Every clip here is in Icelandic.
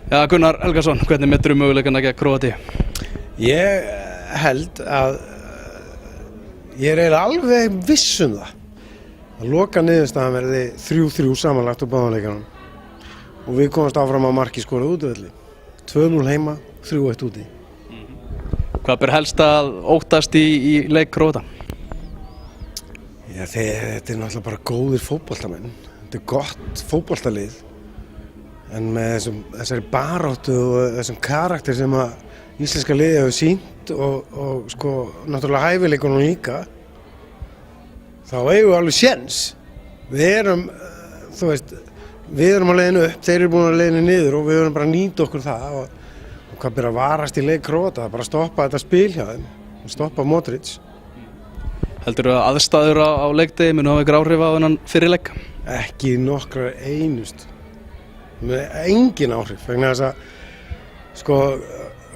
Já, Gunnar Helgason, hvernig meturðu möguleikana gegn Króatíu? Ég held að ég eiginlega alveg viss það að loka niðurstaðan verði 3-3 samanlagt á báðum leikjunum og við komumst áfram á marki skorað útivelli 2-0 heima, 3-1 úti. Hvað ber helst að óttast í leik Króata? Já, þetta náttúrulega bara góðir fótboltamenn. Þetta gott fótboltalið en með þessari baráttu og þessum karakter sem að íslenska liðið hefur sýnt og sko náttúrulega hæfileikunum líka þá eigum við alveg séns. Við erum, þú veist, við erum á leiðinu upp, þeir eru búin að leiðinu niður og við erum bara að nýta okkur það og hvað ber að varast í leik Króata, bara stoppa þetta spil hjá þeim, stoppa Modric. Heldurðu að aðstæður á leikdegi munu hafa ykkur áhrif á þennan fyrri leik? Ekki nokkrar einust. Með engin áhrif, vegna þess að sko,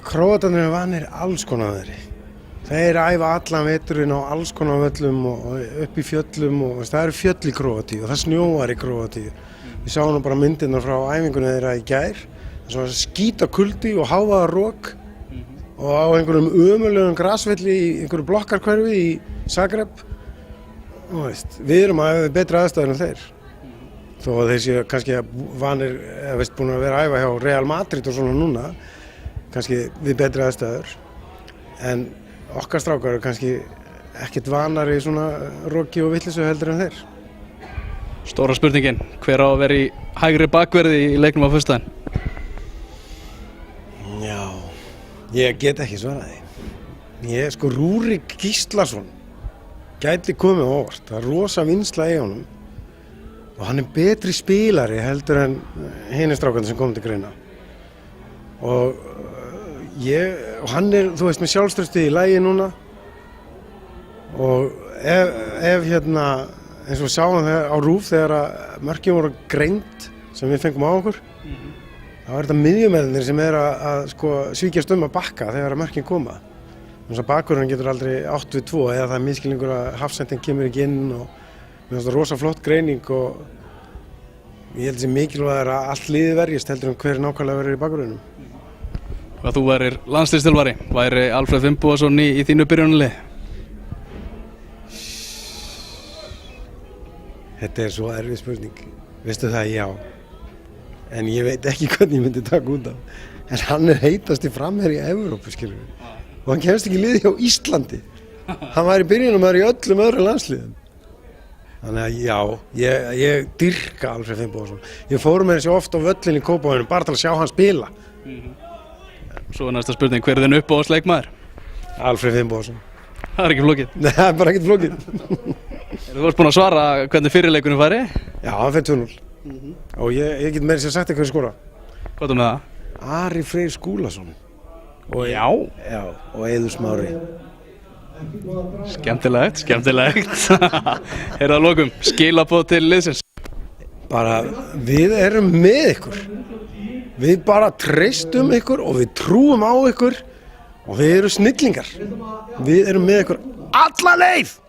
Króatarnir eru vanir alls konar veðri. Þeir æfa allan veturinn á alls konar völlum og upp í fjöllum og það eru fjöll í Króatíu og það snjóar í Króatíu. Við sáum bara myndirnar frá æfingunni þeirra í gær. Það er skíta kuldi og hávaða rok og á einhverjum ömurlegum grasvelli í einhverju blokkarhverfi í Zagreb. Við erum að hafa betri aðstæður en þeir. Þó að þeir séu kannski vanir, búin að vera að æfa hjá Real Madrid og svona núna, kannski við betri aðstæður. En okkar strákar eru kannski ekkert vanari í svona roki og vitleysu heldur en þeir. Stóra spurningin, hver á að vera í hægri bakverði í leiknum á föstudaginn? Já, ég get ekki svarað því. Rúrik Gíslason gæti komið á óvart. Það er rosa vinnsla í honum og hann er betri spilari heldur en hinir strákarnir sem kom til greina. Og hann er, þú veist, með sjálfstraustið í lagi núna og ef eins og við sáum á RÚV þegar að mörkin voru greind sem við fengum á okkur þá er þetta miðjumennir sem er að sko, svíkjast að bakka þegar að mörkin koma. Þannig að bakvörðurinn getur aldrei 8-2 eða það er misskilningur að hafsending kemur ekki inn og mér finnst það rosa flott greining og ég held sem mikilvægt að allt liðið verjist heldur hver nákvæmlega verður í bakvörðunum. Hvað þú værir landsliðsþjálfari, væri Alfreð Finnbogason í þínu byrjunarliði? Þetta er svo erfið spurning, veistu það, já. En ég veit ekki hvernig ég myndi taka út af. En hann er heitasti framherji í Evrópu, skilur við. Og hann kemst ekki í liði hjá Íslandi. Hann væri byrjunarmaður í öllum öðrum landsliðum. Þannig að já, ég dyrka Alfreð Finnbogason. Ég fór með þessi oft á völlin í Kópavoginum bara til að sjá hann spila. Svo er næsta spurning, hver er þinn uppáhaldsleikmaður? Alfreð Finnbogason. Það er ekki flókið? Nei, það er bara ekkert flókið. Þú varst búinn að svara hvernig fyrirleikunum færi? Já, hann fer 2-0. Og ég get meira sér sagt eitthvað skora. Hvað með það? Ari Freyr Skúlason. Já, og Eiður Smári. Skemmtilegt. Heyrðu að lokum, skilaboð til liðsins. Bara, við erum með ykkur. Við bara treystum ykkur og við trúum á ykkur og við erum snillingar. Við erum með ykkur alla leið!